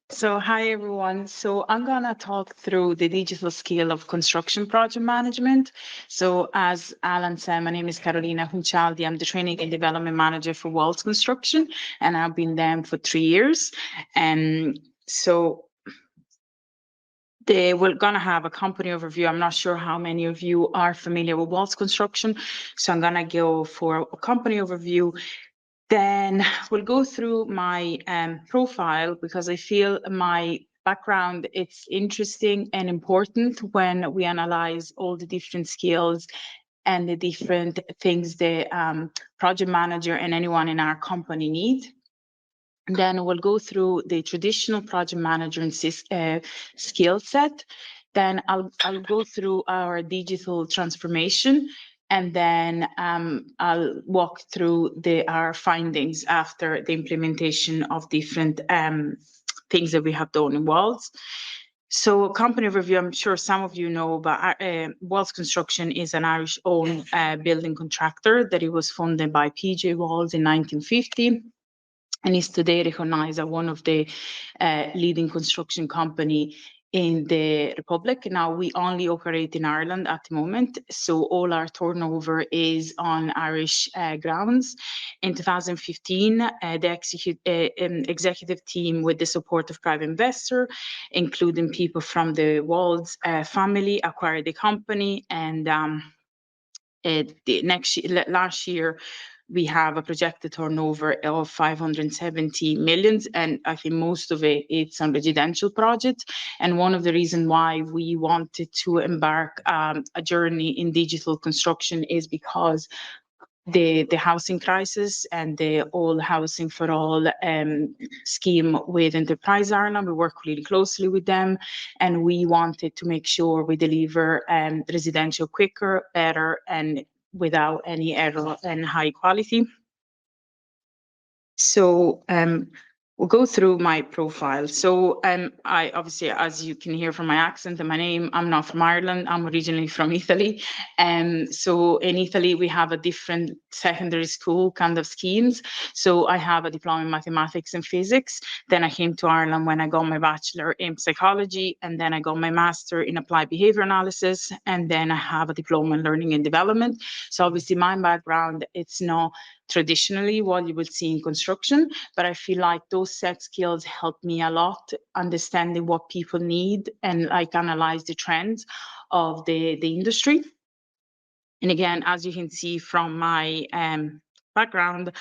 So hi everyone. So I'm gonna talk through the digital skill of construction project management. So as Alan said, my name is Carolina Concialdi. I'm the training and development manager for Walls Construction, and I've been there for 3 years. And so we're gonna have a company overview. I'm not sure how many of you are familiar with Walls Construction, so I'm gonna go for a company overview. Then we'll go through my profile because I feel my background, it's interesting and important when we analyze all the different skills and the different things the project manager and anyone in our company need. Then we'll go through the traditional project management skill set. Then I'll go through our digital transformation, and then I'll walk through our findings after the implementation of different things that we have done in Walls. So company review, I'm sure some of you know, but Walls Construction is an Irish-owned building contractor that it was funded by PJ Walls in 1950. And is today recognized as one of the leading construction company in the Republic. Now we only operate in Ireland at the moment, so all our turnover is on Irish grounds. In 2015, the executive team, with the support of private investor, including people from the Walls family, acquired the company, and last year we have a projected turnover of 570 millions, and I think most of it's on residential projects. And one of the reasons why we wanted to embark a journey in digital construction is because the housing crisis and the all housing for all scheme with Enterprise Ireland. We work really closely with them, and we wanted to make sure we deliver residential quicker, better, and without any error and high quality. So we'll go through my profile. So I obviously, as you can hear from my accent and my name, I'm not from Ireland. I'm originally from Italy. So in Italy, we have a different secondary school kind of schemes. So I have a diploma in mathematics and physics. Then I came to Ireland when I got my bachelor in psychology, and then I got my master in applied behavior analysis, and then I have a diploma in learning and development. So obviously my background, it's not traditionally what you will see in construction, but I feel like those set skills help me a lot understanding what people need and like analyze the trends of the industry. And again, as you can see from my background,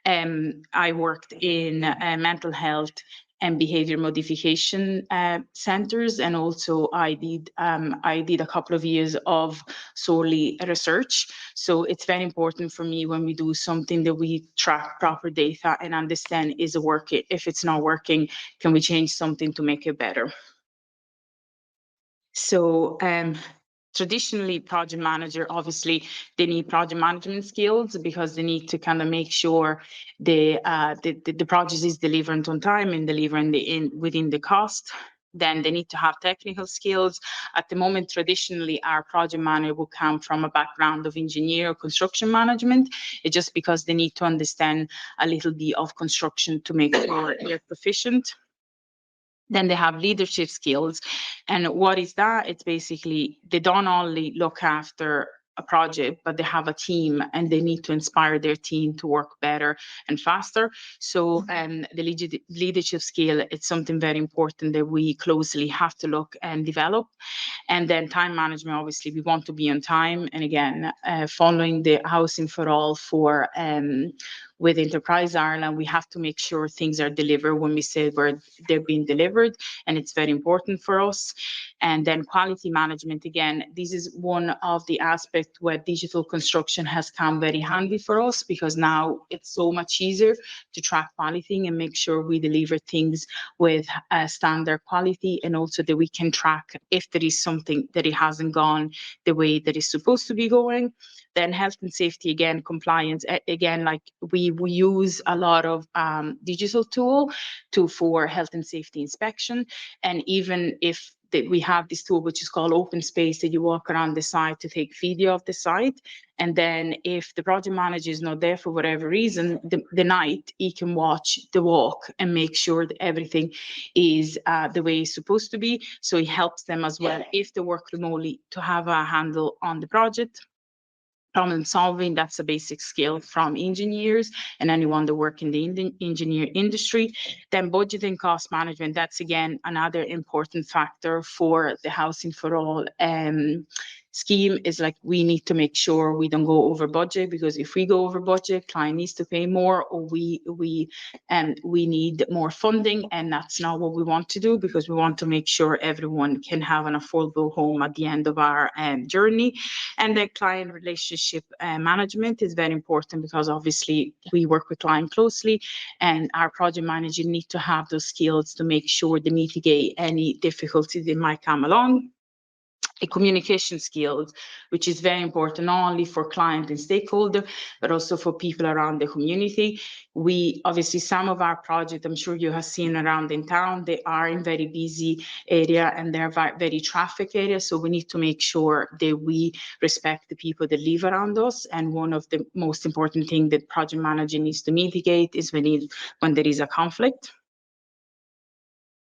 I worked in mental health and behavior modification centers, and also I did a couple of years of solely research. So it's very important for me when we do something that we track proper data and understand is it working. If it's not working, can we change something to make it better? So traditionally, project manager, obviously, they need project management skills because they need to kind of make sure the project is delivered on time and delivering within the cost. Then they need to have technical skills. At the moment, traditionally, our project manager will come from a background of engineer or construction management. It's just because they need to understand a little bit of construction to make sure they're proficient. Then they have leadership skills. And what is that? It's basically they don't only look after a project, but they have a team and they need to inspire their team to work better and faster. So the leadership skill, it's something very important that we closely have to look and develop. And then time management, obviously, we want to be on time. And again, following the housing for all for with Enterprise Ireland, we have to make sure things are delivered when we say where they're being delivered, and it's very important for us. And then quality management, again, this is one of the aspects where digital construction has come very handy for us, because now it's so much easier to track quality and make sure we deliver things with standard quality, and also that we can track if there is something that it hasn't gone the way that it's supposed to be going. Then health and safety, again, compliance, again, like we use a lot of digital tool for health and safety inspection. And even if we have this tool which is called Open Space, that you walk around the site to take video of the site. And then if the project manager is not there for whatever reason, the night, he can watch the walk and make sure that everything is the way it's supposed to be. So it helps them as well, if they work remotely, to have a handle on the project. Problem solving, that's a basic skill from engineers and anyone that work in the engineer industry. Then budgeting, cost management, that's again another important factor for the Housing for All scheme. Is like, we need to make sure we don't go over budget, because if we go over budget, client needs to pay more, or we need more funding, and that's not what we want to do, because we want to make sure everyone can have an affordable home at the end of our journey. And the client relationship management is very important, because obviously we work with client closely, and our project manager need to have those skills to make sure they mitigate any difficulties that might come along. A communication skills, which is very important, not only for client and stakeholder, but also for people around the community. We obviously, some of our projects, I'm sure you have seen around in town, they are in very busy area, and they're very traffic areas. So we need to make sure that we respect the people that live around us. And one of the most important things that project manager needs to mitigate is when there is a conflict.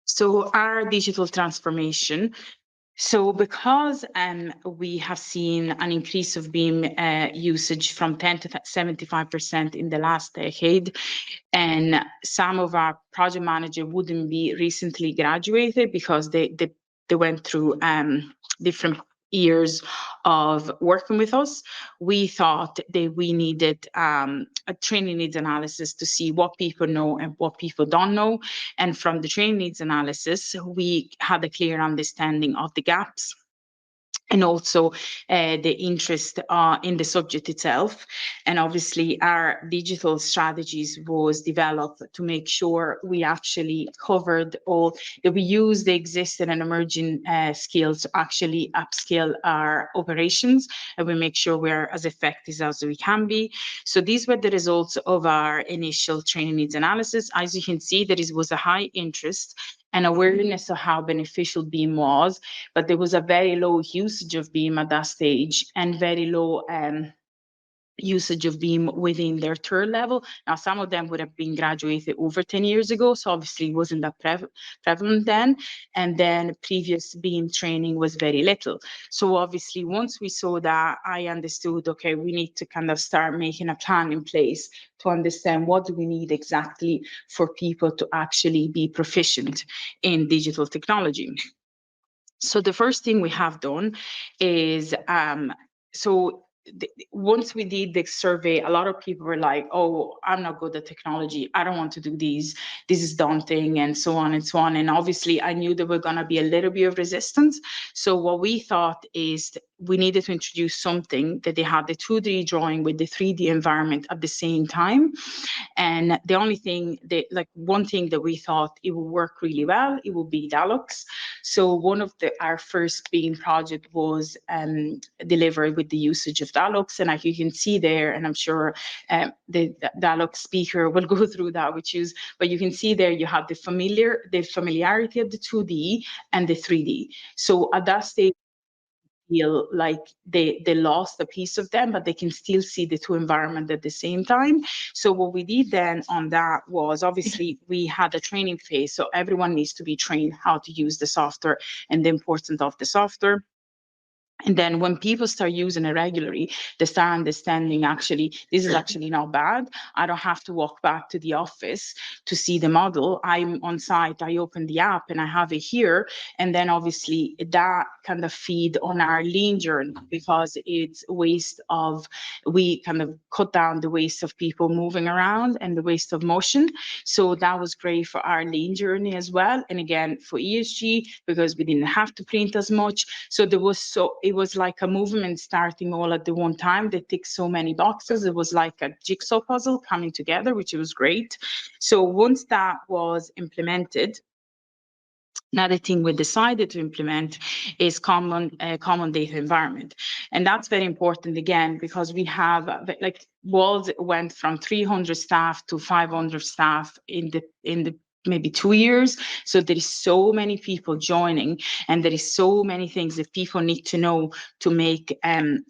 So our digital transformation. So because we have seen an increase of BIM usage from 10 to 75% in the last decade, and some of our project managers wouldn't be recently graduated because they went through different years of working with us, we thought that we needed a training needs analysis to see what people know and what people don't know. And from the training needs analysis, we had a clear understanding of the gaps, and also the interest in the subject itself. And obviously our digital strategies was developed to make sure we actually covered all, that we use the existing and emerging skills to actually upskill our operations, and we make sure we're as effective as we can be. So these were the results of our initial training needs analysis. As you can see, there was a high interest and awareness of how beneficial BIM was, but there was a very low usage of BIM at that stage, and very low usage of BIM within their third level. Now, some of them would have been graduated over 10 years ago, so obviously it wasn't that prevalent then. And then previous BIM training was very little. So obviously, once we saw that, I understood, okay, we need to kind of start making a plan in place to understand what do we need exactly for people to actually be proficient in digital technology. So the first thing we have done is, once we did the survey, a lot of people were like, oh, I'm not good at technology, I don't want to do these, this is daunting, and so on and so on. And obviously I knew there were going to be a little bit of resistance. So what we thought is we needed to introduce something that they had the 2D drawing with the 3D environment at the same time. And the only thing one thing that we thought it would work really well, it would be Dalux. So one of our first BIM project was delivered with the usage of Dalux. And like you can see there, and I'm sure the Dalux speaker will go through that, but you can see there you have the familiarity of the 2D and the 3D. So at that stage, feel like they lost a piece of them, but they can still see the two environments at the same time. So what we did then on that was, obviously we had a training phase, so everyone needs to be trained how to use the software and the importance of the software. And then when people start using it regularly, they start understanding, actually, this is actually not bad. I don't have to walk back to the office to see the model. I'm on site, I open the app and I have it here. And then obviously that kind of feed on our lean journey, because it's we kind of cut down the waste of people moving around and the waste of motion. So that was great for our lean journey as well. And again, for ESG, because we didn't have to print as much. So it was like a movement starting all at the one time that ticked so many boxes. It was like a jigsaw puzzle coming together, which was great. So once that was implemented, another thing we decided to implement is common data environment. And that's very important, again, because we have, like, Walls went from 300 staff to 500 staff in the maybe 2 years. So there is so many people joining, and there is so many things that people need to know to make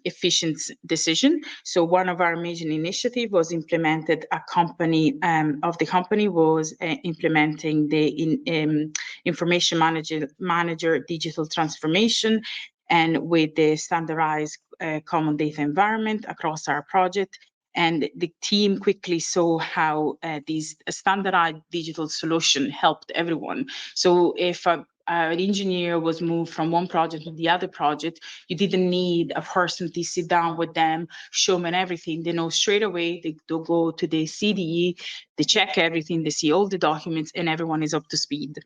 efficient decision. So one of our major initiative was implemented. A company of the company was implementing the information manager digital transformation, and with the standardized common data environment across our project. And the team quickly saw how these standardized digital solution helped everyone. So if an engineer was moved from one project to the other project, you didn't need a person to sit down with them, show them everything. They know straight away. They go to the CDE, they check everything, they see all the documents, and everyone is up to speed.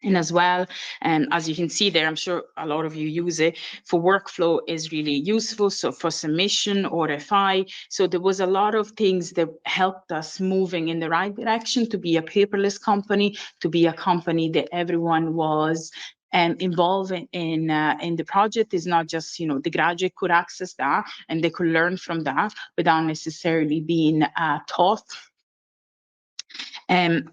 And as well, and as you can see there, I'm sure a lot of you use it for workflow, is really useful. So for submission or FI, so there was a lot of things that helped us moving in the right direction to be a paperless company, to be a company that everyone was involved in the project. Is not just, the graduate could access that and they could learn from that without necessarily being taught. And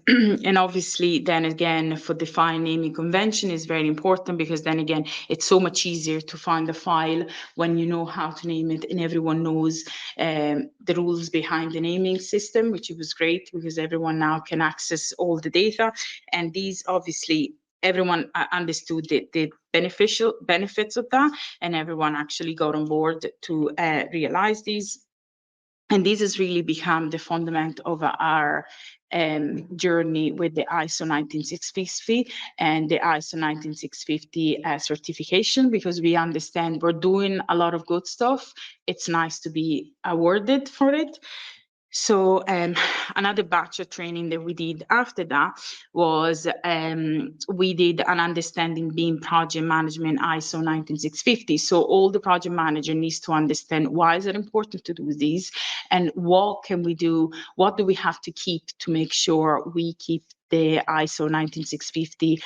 obviously, then again, for the file naming convention is very important, because then again, it's so much easier to find the file when you know how to name it, and everyone knows the rules behind the naming system, which was great because everyone now can access all the data. And these obviously everyone understood the benefits of that, and everyone actually got on board to realize these. And this has really become the fundament of our journey with the ISO 19650 and the ISO 19650 certification, because we understand we're doing a lot of good stuff. It's nice to be awarded for it. So another batch of training that we did after that was we did an understanding BIM project management ISO 19650. So all the project manager needs to understand why is it important to do these, and what can we do, what do we have to keep to make sure we keep the ISO 19650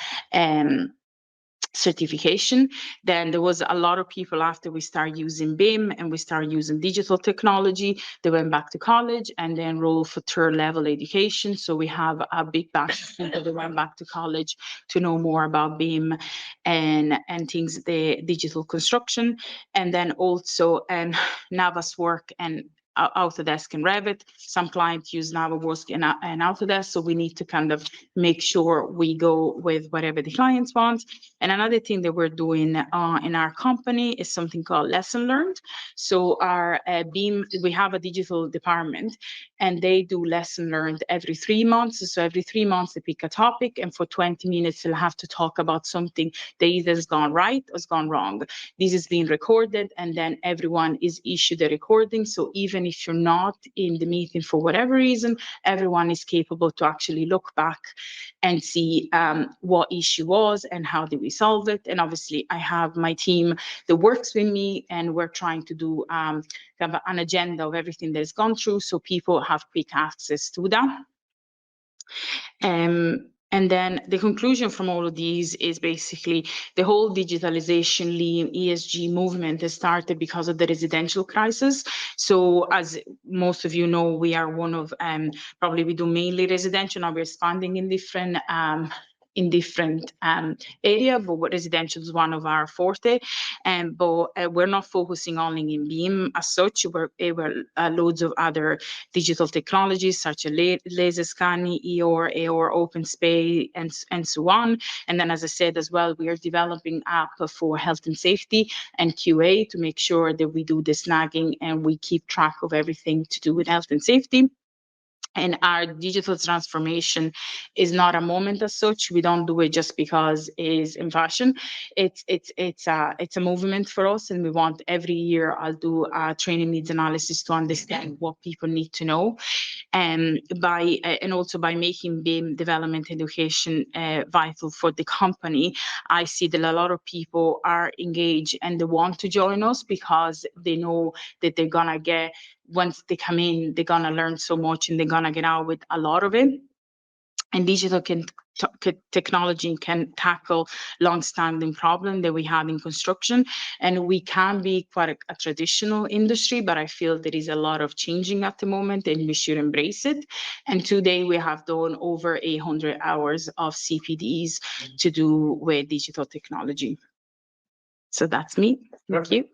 certification. Then there was a lot of people, after we started using BIM and we started using digital technology, they went back to college and they enrolled for third level education. So we have a big batch of people that went back to college to know more about BIM and things, the digital construction. And then also Navisworks and Autodesk and Revit. Some clients use Navisworks and Autodesk, so we need to kind of make sure we go with whatever the clients want. And another thing that we're doing in our company is something called lesson learned. So our BIM, we have a digital department, and they do lesson learned every 3 months. So every 3 months they pick a topic, and for 20 minutes they'll have to talk about something that either has gone right or has gone wrong. This is being recorded, and then everyone is issued a recording. So even if you're not in the meeting for whatever reason, everyone is capable to actually look back and see what issue was and how did we solve it. And obviously I have my team that works with me, and we're trying to do kind of an agenda of everything that has gone through, so people have quick access to that. And then the conclusion from all of these is basically the whole digitalization, lean, ESG movement has started because of the residential crisis. So as most of you know, we are one of, probably we do mainly residential, now we're expanding in different area, but residential is one of our forte. But we're not focusing only in BIM as such. We're loads of other digital technologies such as laser scanning, EOR, AOR, open space, and so on. And then, as I said as well, we are developing app for health and safety and QA to make sure that we do the snagging and we keep track of everything to do with health and safety. And our digital transformation is not a moment as such. We don't do it just because it's in fashion. It's a movement for us, and we want every year I'll do a training needs analysis to understand what people need to know. And also by making BIM development education vital for the company, I see that a lot of people are engaged and they want to join us because they know that they're gonna get, once they come in, they're gonna learn so much and they're gonna get out with a lot of it. And digital technology can tackle long-standing problem that we have in construction. And we can be quite a traditional industry, but I feel there is a lot of changing at the moment and we should embrace it. And today we have done over 800 hours of CPDs to do with digital technology. So that's me. Thank you.